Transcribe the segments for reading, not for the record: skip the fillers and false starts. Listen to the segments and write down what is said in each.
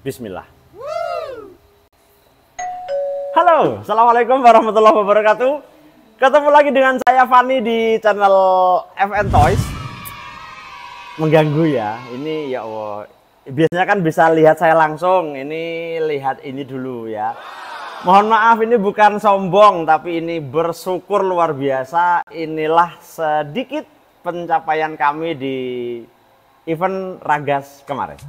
Bismillah. Halo, assalamualaikum warahmatullahi wabarakatuh. Ketemu lagi dengan saya Fani di channel FN Toys. Mengganggu ya, ini ya Allah. Biasanya kan bisa lihat saya langsung, ini lihat ini dulu ya. Mohon maaf, ini bukan sombong, tapi ini bersyukur luar biasa. Inilah sedikit pencapaian kami di event Ragas kemarin.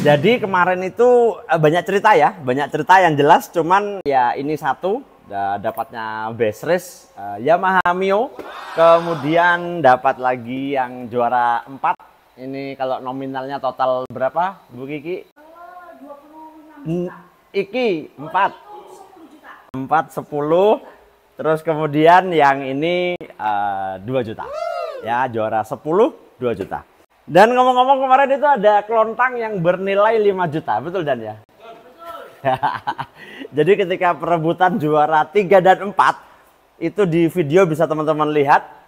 Jadi kemarin itu banyak cerita ya, banyak cerita yang jelas, cuman ya ini satu dapatnya best race Yamaha Mio, kemudian dapat lagi yang juara 4. Ini kalau nominalnya total berapa Bu Kiki? 26 juta. Iki 4 10, terus kemudian yang ini 2 juta ya, juara 10 2 juta. Dan ngomong-ngomong, kemarin itu ada kelontang yang bernilai 5 juta, betul Dan ya? Betul. Jadi ketika perebutan juara 3 dan 4, itu di video bisa teman-teman lihat.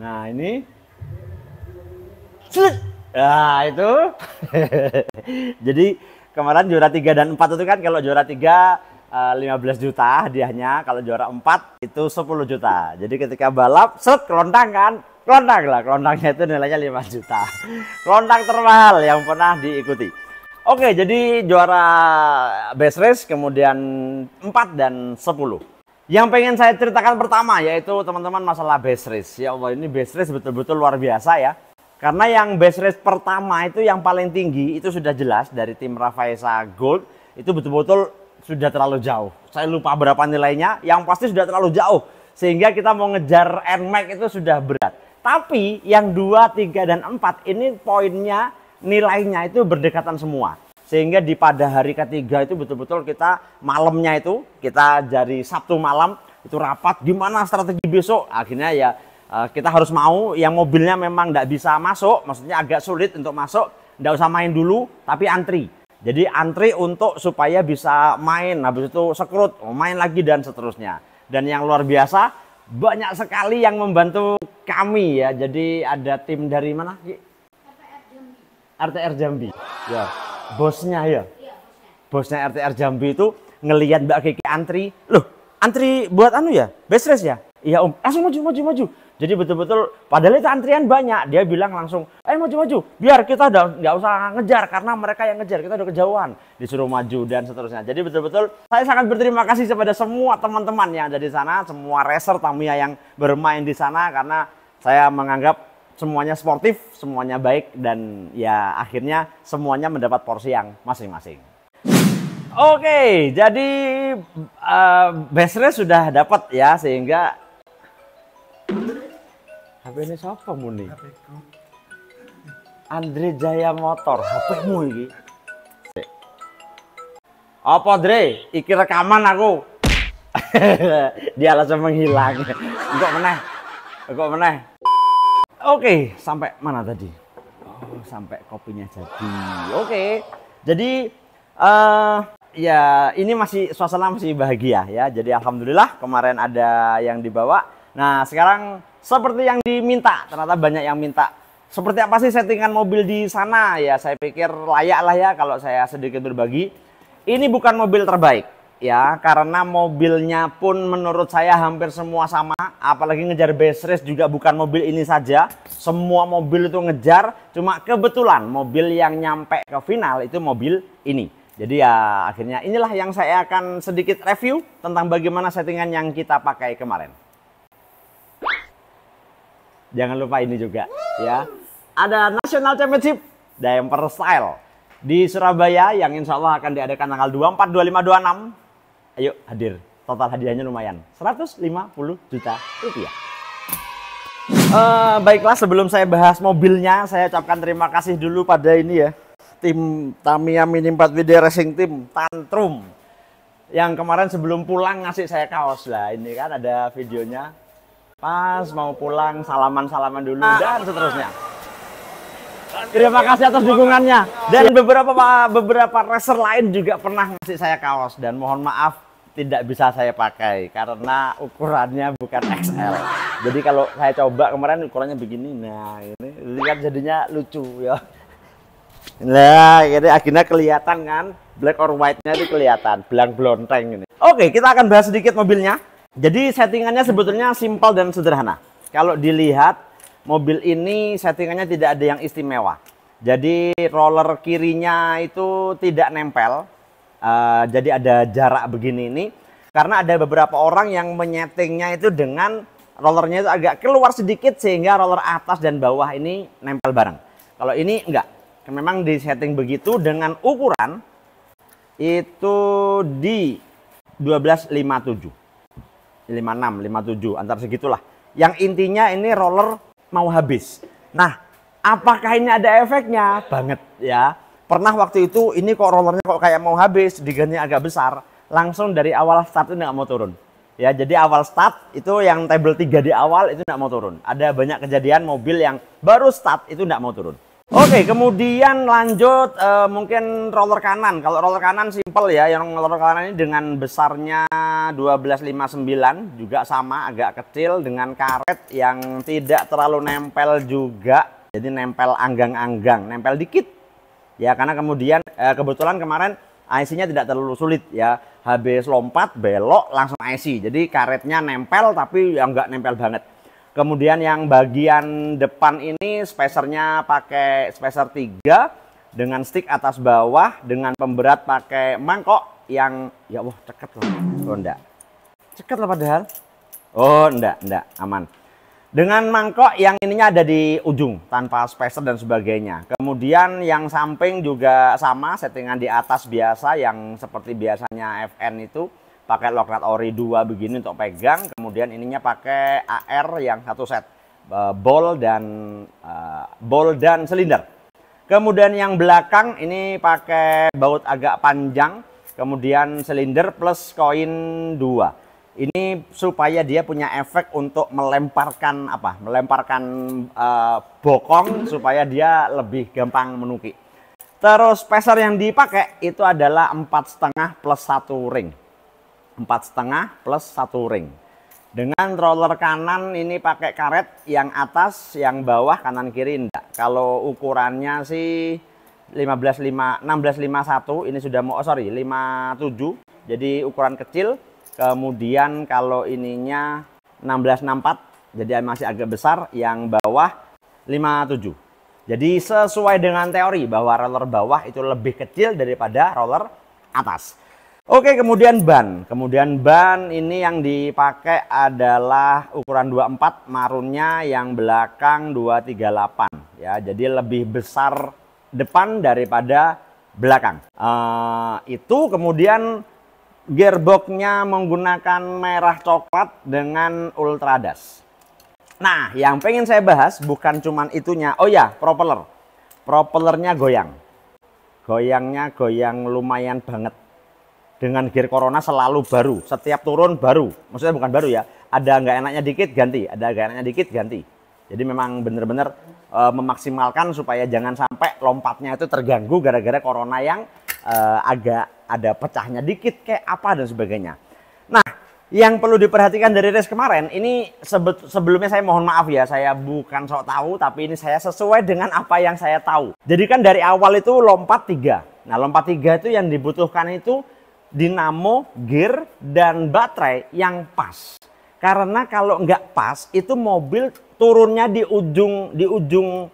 Nah ini, nah itu. Jadi kemarin juara 3 dan 4 itu kan, kalau juara 3 15 juta hadiahnya, kalau juara 4 itu 10 juta. Jadi ketika balap, kelontang kan, kelontangnya itu nilainya 5 juta. Kelontang termahal yang pernah diikuti. Oke, jadi juara best race, kemudian 4 dan 10. Yang pengen saya ceritakan pertama yaitu teman-teman masalah best race. Ya Allah, ini best race betul-betul luar biasa ya. Karena yang best race pertama itu yang paling tinggi itu sudah jelas dari tim Rafaesa Gold, itu betul-betul sudah terlalu jauh. Saya lupa berapa nilainya, yang pasti sudah terlalu jauh. Sehingga kita mau ngejar NMAX itu sudah berat. Tapi yang 2, 3 dan 4 ini poinnya, nilainya itu berdekatan semua. Sehingga di pada hari ketiga itu betul-betul kita malamnya itu, kita dari Sabtu malam itu rapat gimana strategi besok. Akhirnya ya kita harus mau yang mobilnya memang nggak bisa masuk, maksudnya agak sulit untuk masuk, nggak usah main dulu tapi antri. Jadi antri untuk supaya bisa main, habis itu sekrut, main lagi dan seterusnya. Dan yang luar biasa banyak sekali yang membantu kami ya. Jadi ada tim dari mana? RTR Jambi. Ya. Bosnya ya, bosnya RTR Jambi itu ngelihat Mbak Kiki antri, loh antri buat anu ya, best race ya, iya Om, langsung maju. Jadi betul-betul, padahal itu antrian banyak, dia bilang langsung, maju, biar kita udah nggak usah ngejar, karena mereka yang ngejar, kita udah kejauhan, disuruh maju dan seterusnya. Jadi betul-betul saya sangat berterima kasih kepada semua teman-teman yang ada di sana, semua racer Tamiya yang bermain di sana, karena saya menganggap semuanya sportif, semuanya baik, dan ya akhirnya semuanya mendapat porsi yang masing-masing. Oke, jadi best race sudah dapat ya, sehingga HP ini siapa Muni? Andre Jaya Motor, HP-mu ini. Apa Dre? Iki rekaman aku. Dia langsung menghilang. Kok meneh? Oke, sampai mana tadi? Oh, sampai kopinya jadi. Oke, jadi ya ini masih suasana masih bahagia ya. Jadi alhamdulillah kemarin ada yang dibawa. Nah sekarang seperti yang diminta, ternyata banyak yang minta. Seperti apa sih settingan mobil di sana? Ya saya pikir layak lah ya kalau saya sedikit berbagi. Ini bukan mobil terbaik. ya, karena mobilnya pun menurut saya hampir semua sama, apalagi ngejar base race juga bukan mobil ini saja, semua mobil itu ngejar, cuma kebetulan mobil yang nyampe ke final itu mobil ini. Jadi ya akhirnya inilah yang saya akan sedikit review tentang bagaimana settingan yang kita pakai kemarin. Jangan lupa ini juga ya, ada National Championship Damper Style di Surabaya yang insya Allah akan diadakan tanggal 24, 25, 26. Ayo hadir, total hadiahnya lumayan, 150 juta rupiah. Baiklah, sebelum saya bahas mobilnya, saya ucapkan terima kasih dulu pada ini ya, tim Tamiya Mini 4WD Racing Team Tantrum, yang kemarin sebelum pulang ngasih saya kaos lah. Ini kan ada videonya, pas mau pulang salaman-salaman dulu dan seterusnya. Terima kasih atas dukungannya. Dan beberapa racer lain juga pernah ngasih saya kaos, dan mohon maaf tidak bisa saya pakai karena ukurannya bukan XL. Jadi kalau saya coba kemarin ukurannya begini, nah ini lihat jadinya lucu ya. Nah ini akhirnya kelihatan kan, black or white-nya itu kelihatan, belang blonteng ini. Oke, kita akan bahas sedikit mobilnya. Jadi settingannya sebetulnya simpel dan sederhana. Kalau dilihat mobil ini settingannya tidak ada yang istimewa. Jadi roller kirinya itu tidak nempel. Jadi ada jarak begini ini. Karena ada beberapa orang yang menyetingnya itu dengan rollernya itu agak keluar sedikit sehingga roller atas dan bawah ini nempel bareng. Kalau ini enggak. Memang disetting begitu dengan ukuran itu di 1257. 56, 57 antar segitulah. Yang intinya ini roller mau habis. Nah, apakah ini ada efeknya? Banget ya. Pernah waktu itu ini kok rollernya kok kayak mau habis, diganti agak besar, langsung dari awal start itu nggak mau turun. Ya, jadi awal start itu yang table 3 di awal itu nggak mau turun. Ada banyak kejadian mobil yang baru start itu nggak mau turun. Oke, kemudian lanjut mungkin roller kanan. Kalau roller kanan simple ya, yang roller kanan ini dengan besarnya 1259 juga sama, agak kecil dengan karet yang tidak terlalu nempel juga. Jadi nempel anggang-anggang, nempel dikit. Ya, karena kemudian kebetulan kemarin IC-nya tidak terlalu sulit ya. Habis lompat, belok, langsung IC. Jadi karetnya nempel tapi yang nggak nempel banget. Kemudian yang bagian depan ini spacernya pakai spacer 3 dengan stick atas bawah, dengan pemberat pakai mangkok yang ya wah ceket loh. Oh enggak. Ceket loh padahal. Oh enggak, aman. Dengan mangkok yang ininya ada di ujung tanpa spacer dan sebagainya. Kemudian yang samping juga sama, settingan di atas biasa yang seperti biasanya FN itu. Pakai lock nut ori 2 begini untuk pegang, kemudian ininya pakai AR yang satu set, ball dan silinder. Kemudian yang belakang ini pakai baut agak panjang, kemudian silinder plus koin 2. Ini supaya dia punya efek untuk melemparkan bokong supaya dia lebih gampang menuki. Terus spacer yang dipakai itu adalah 4,5 plus 1 ring. 4,5 plus 1 ring. Dengan roller kanan ini pakai karet yang atas, yang bawah, kanan kiri enggak. Kalau ukurannya sih 1651, ini sudah 57. Jadi ukuran kecil. Kemudian kalau ininya 1664, jadi masih agak besar, yang bawah 57. Jadi sesuai dengan teori bahwa roller bawah itu lebih kecil daripada roller atas. Oke, kemudian ban. Kemudian ban ini yang dipakai adalah ukuran 24, marunnya yang belakang 238 ya. Jadi lebih besar depan daripada belakang. Itu kemudian gearboxnya menggunakan merah coklat dengan ultradas. Nah, yang pengen saya bahas bukan cuman itunya. Oh ya, propeller. Propellernya goyang. Goyangnya goyang lumayan banget. Dengan gear Corona selalu baru, setiap turun baru. Maksudnya bukan baru ya, ada nggak enaknya dikit ganti, ada nggak enaknya dikit ganti. Jadi memang benar-benar memaksimalkan supaya jangan sampai lompatnya itu terganggu gara-gara Corona yang agak ada pecahnya dikit kayak apa dan sebagainya. Nah, yang perlu diperhatikan dari race kemarin, ini sebelumnya saya mohon maaf ya, saya bukan sok tahu, tapi ini saya sesuai dengan apa yang saya tahu. Jadi kan dari awal itu lompat 3. Nah, lompat 3 itu yang dibutuhkan itu dinamo, gear, dan baterai yang pas. Karena kalau nggak pas, itu mobil turunnya di ujung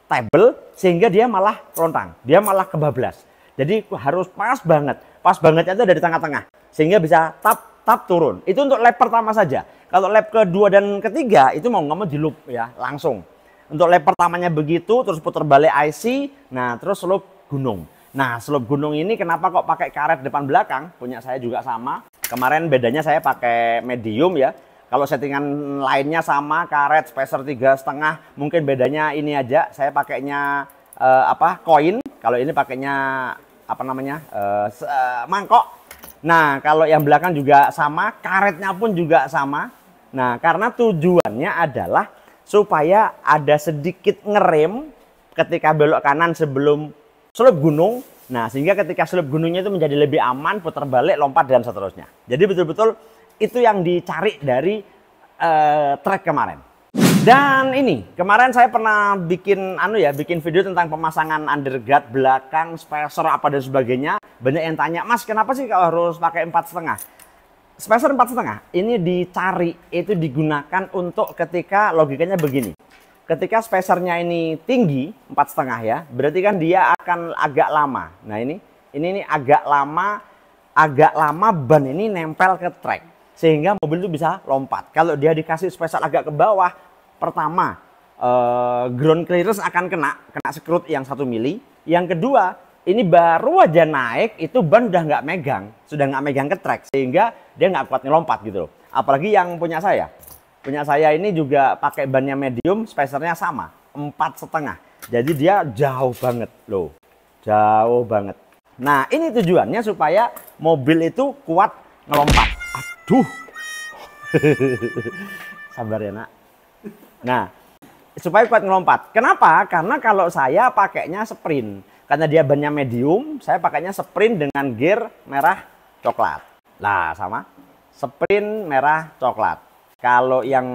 table, sehingga dia malah lontang, dia malah kebablas. Jadi harus pas banget. Pas bangetnya itu dari tengah-tengah, sehingga bisa tap turun. Itu untuk lap pertama saja. Kalau lap kedua dan ketiga itu mau nggak mau di loop ya, langsung. Untuk lap pertamanya begitu, terus putar balik IC, nah terus slope gunung. Nah slope gunung ini kenapa kok pakai karet depan belakang? Punya saya juga sama. Kemarin bedanya saya pakai medium ya. Kalau settingan lainnya sama, karet, spacer 3,5, mungkin bedanya ini aja. Saya pakainya koin. Kalau ini pakainya apa namanya, mangkok. Nah kalau yang belakang juga sama, karetnya pun juga sama. Nah karena tujuannya adalah supaya ada sedikit ngerem ketika belok kanan sebelum slope gunung. Nah sehingga ketika slope gunungnya itu menjadi lebih aman, putar balik, lompat, dan seterusnya. Jadi betul-betul itu yang dicari dari trek kemarin. Dan ini kemarin saya pernah bikin bikin video tentang pemasangan underguard belakang, spacer apa dan sebagainya. Banyak yang tanya, Mas kenapa sih kalau harus pakai 4,5? Spacer 4,5 ini dicari itu digunakan untuk ketika logikanya begini. Ketika spacernya ini tinggi 4,5 ya, berarti kan dia akan agak lama. Nah ini agak lama ban ini nempel ke trek sehingga mobil itu bisa lompat. Kalau dia dikasih spacer agak ke bawah, pertama ground clearance akan kena sekrut yang 1 mili. Yang kedua, ini baru aja naik itu ban sudah nggak megang ke trek sehingga dia nggak kuat ngelompat gitu loh. Apalagi yang punya saya ini juga pakai bannya medium, spacernya sama 4,5. Jadi dia jauh banget loh, jauh banget. Nah ini tujuannya supaya mobil itu kuat ngelompat. Aduh, sabar ya nak. Nah supaya kuat ngelompat. Kenapa? Karena kalau saya pakainya sprint. Karena dia bannya medium, saya pakainya sprint dengan gear merah coklat. Lah sama, sprint merah coklat. Kalau yang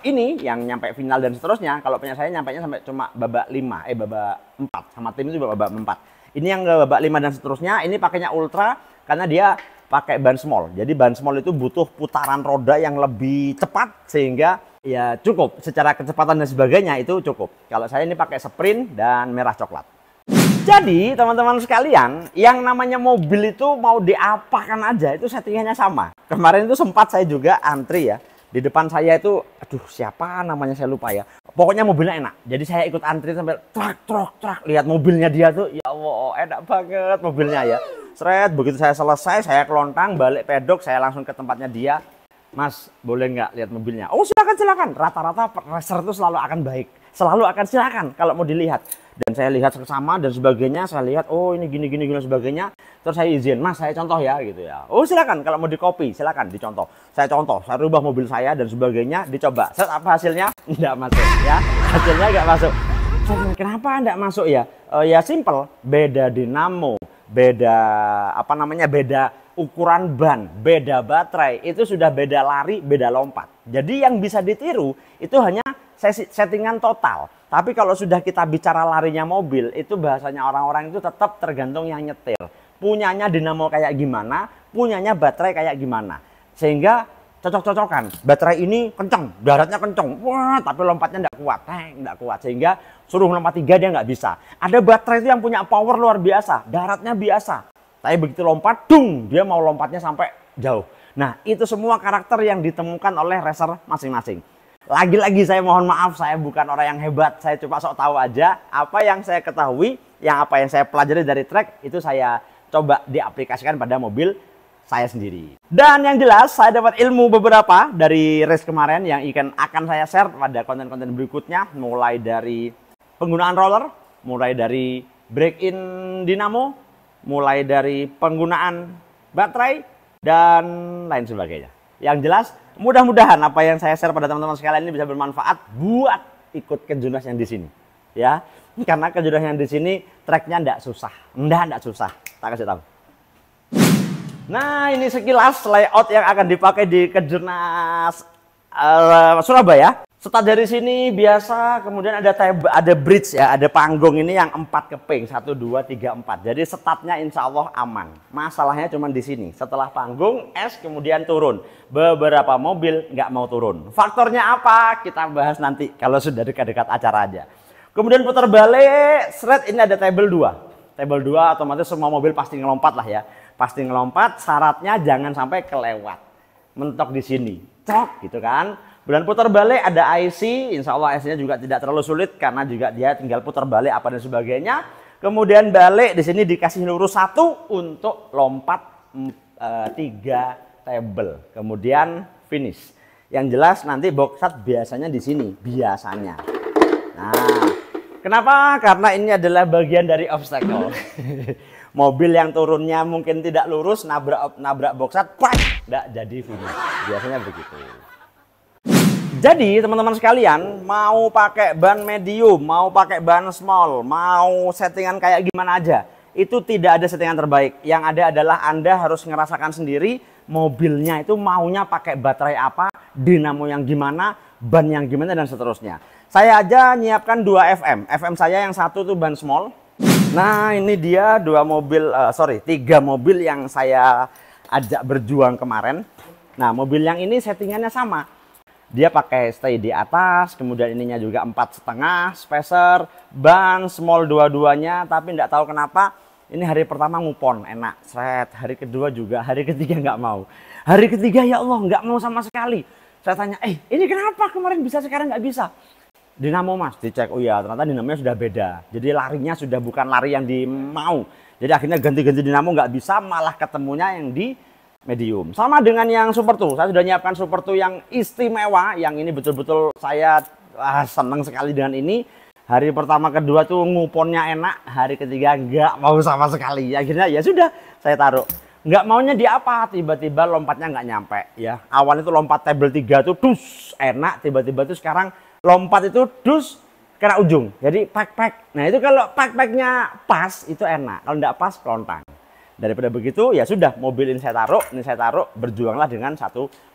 ini, yang nyampe final dan seterusnya, kalau punya saya nyampainya sampai cuma babak 5, babak 4. Sama tim itu babak 4. Ini yang babak 5 dan seterusnya, ini pakainya ultra karena dia pakai ban small. Jadi ban small itu butuh putaran roda yang lebih cepat sehingga ya cukup. Secara kecepatan dan sebagainya itu cukup. Kalau saya ini pakai sprint dan merah coklat. Jadi teman-teman sekalian, yang namanya mobil itu mau diapakan aja itu settingannya sama. Kemarin itu sempat saya juga antri ya. Di depan saya itu, aduh siapa namanya saya lupa ya. Pokoknya mobilnya enak. Jadi saya ikut antri sampai truk. Lihat mobilnya dia tuh, ya Allah enak banget mobilnya ya. Seret, begitu saya selesai, saya kelontang, balik pedok, saya langsung ke tempatnya dia. Mas, boleh nggak lihat mobilnya? Oh silakan. Rata-rata racer itu selalu akan baik. Selalu akan silakan kalau mau dilihat. Dan saya lihat sama dan sebagainya, saya lihat oh ini gini sebagainya. Terus saya izin, Mas saya contoh ya gitu ya. Oh silakan kalau mau di copy, silakan dicontoh. Saya contoh, saya rubah mobil saya dan sebagainya, dicoba. Set apa hasilnya? Enggak masuk ya. Hasilnya enggak masuk. Kenapa enggak masuk ya? Ya simple, beda dinamo, beda beda ukuran ban, beda baterai, itu sudah beda lari, beda lompat. Jadi yang bisa ditiru itu hanya settingan total. Tapi kalau sudah kita bicara larinya mobil, itu bahasanya orang-orang itu tetap tergantung yang nyetir. Punyanya dinamo kayak gimana, punyanya baterai kayak gimana. Sehingga cocok-cocokan. Baterai ini kenceng, daratnya kenceng. Wah, tapi lompatnya enggak kuat. Sehingga suruh lompat 3 dia nggak bisa. Ada baterai itu yang punya power luar biasa, daratnya biasa. Tapi begitu lompat, dia mau lompatnya sampai jauh. Nah, itu semua karakter yang ditemukan oleh racer masing-masing. Lagi-lagi saya mohon maaf, saya bukan orang yang hebat, saya cuma sok tahu aja apa yang saya ketahui, apa yang saya pelajari dari trek itu saya coba diaplikasikan pada mobil saya sendiri. Dan yang jelas saya dapat ilmu beberapa dari race kemarin yang akan saya share pada konten-konten berikutnya, mulai dari penggunaan roller, mulai dari break in dinamo, mulai dari penggunaan baterai dan lain sebagainya. Yang jelas mudah-mudahan apa yang saya share pada teman-teman sekalian ini bisa bermanfaat buat ikut kejurnas yang di sini, ya. Karena kejurnas yang di sini treknya enggak susah, tak kasih tahu. Nah ini sekilas layout yang akan dipakai di kejurnas Surabaya. Start dari sini biasa, kemudian ada bridge ya, ada panggung ini yang 4 keping, 1, 2, 3, 4. Jadi startnya insya Allah aman. Masalahnya cuma di sini. Setelah panggung, es kemudian turun. Beberapa mobil nggak mau turun. Faktornya apa? Kita bahas nanti kalau sudah dekat-dekat acara aja. Kemudian putar balik, seret ini ada table 2. Table 2 otomatis semua mobil pasti ngelompat lah ya. Pasti ngelompat, syaratnya jangan sampai kelewat. Mentok di sini, cok gitu kan. Kemudian putar balik ada IC, insya Allah IC-nya juga tidak terlalu sulit karena juga dia tinggal putar balik apa dan sebagainya. Kemudian balik di sini dikasih lurus 1 untuk lompat 3 table. Kemudian finish. Yang jelas nanti box start biasanya di sini, biasanya. Nah, kenapa? Karena ini adalah bagian dari obstacle. Mobil yang turunnya mungkin tidak lurus, nabrak box start, nggak jadi finish. Biasanya begitu. Jadi teman-teman sekalian, mau pakai ban medium, mau pakai ban small, mau settingan kayak gimana aja, itu tidak ada settingan terbaik. Yang ada adalah Anda harus ngerasakan sendiri mobilnya itu maunya pakai baterai apa, dinamo yang gimana, ban yang gimana dan seterusnya. Saya aja nyiapkan 2 FM. FM saya yang satu tuh ban small. Nah, ini dia 3 mobil yang saya ajak berjuang kemarin. Nah, mobil yang ini settingannya sama. Dia pakai stay di atas, kemudian ininya juga 4,5 spacer, ban small dua-duanya, tapi nggak tahu kenapa ini hari pertama ngupon enak, seret, hari kedua juga, hari ketiga nggak mau, hari ketiga ya Allah nggak mau sama sekali. Saya tanya, ini kenapa kemarin bisa sekarang nggak bisa? Dinamo mas, dicek, oh ya ternyata dinamonya sudah beda, jadi larinya sudah bukan lari yang dimau, jadi akhirnya ganti-ganti dinamo nggak bisa, malah ketemunya yang di medium. Sama dengan yang Super 2, saya sudah nyiapkan Super 2 yang istimewa, yang ini betul-betul saya senang sekali dengan ini. Hari pertama kedua tuh nguponnya enak, hari ketiga nggak mau sama sekali. Akhirnya ya sudah, saya taruh. Nggak maunya di apa, tiba-tiba lompatnya nggak nyampe ya. Awalnya itu lompat table 3 tuh dus enak, tiba-tiba tuh sekarang lompat itu dus kena ujung. Jadi pack. Nah itu kalau pack-packnya pas itu enak, kalau nggak pas kelontang. Daripada begitu ya sudah, mobil ini saya taruh, berjuanglah dengan 1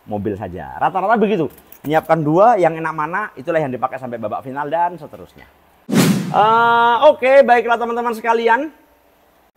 mobil saja. Rata-rata begitu. Menyiapkan 2, yang enak mana itulah yang dipakai sampai babak final dan seterusnya. Oke, baiklah teman-teman sekalian.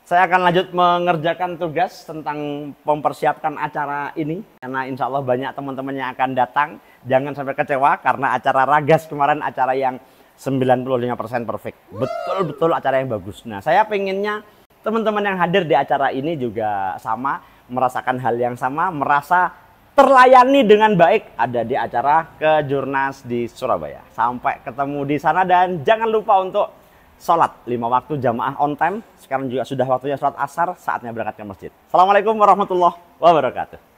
Saya akan lanjut mengerjakan tugas tentang mempersiapkan acara ini. Karena insya Allah banyak teman-teman yang akan datang. Jangan sampai kecewa karena acara Ragas kemarin acara yang 95% perfect. Betul-betul acara yang bagus. Nah, saya pengennya teman-teman yang hadir di acara ini juga sama, merasakan hal yang sama, merasa terlayani dengan baik ada di acara Kejurnas di Surabaya. Sampai ketemu di sana dan jangan lupa untuk sholat 5 waktu jamaah on time. Sekarang juga sudah waktunya sholat asar, saatnya berangkat ke masjid. Assalamualaikum warahmatullahi wabarakatuh.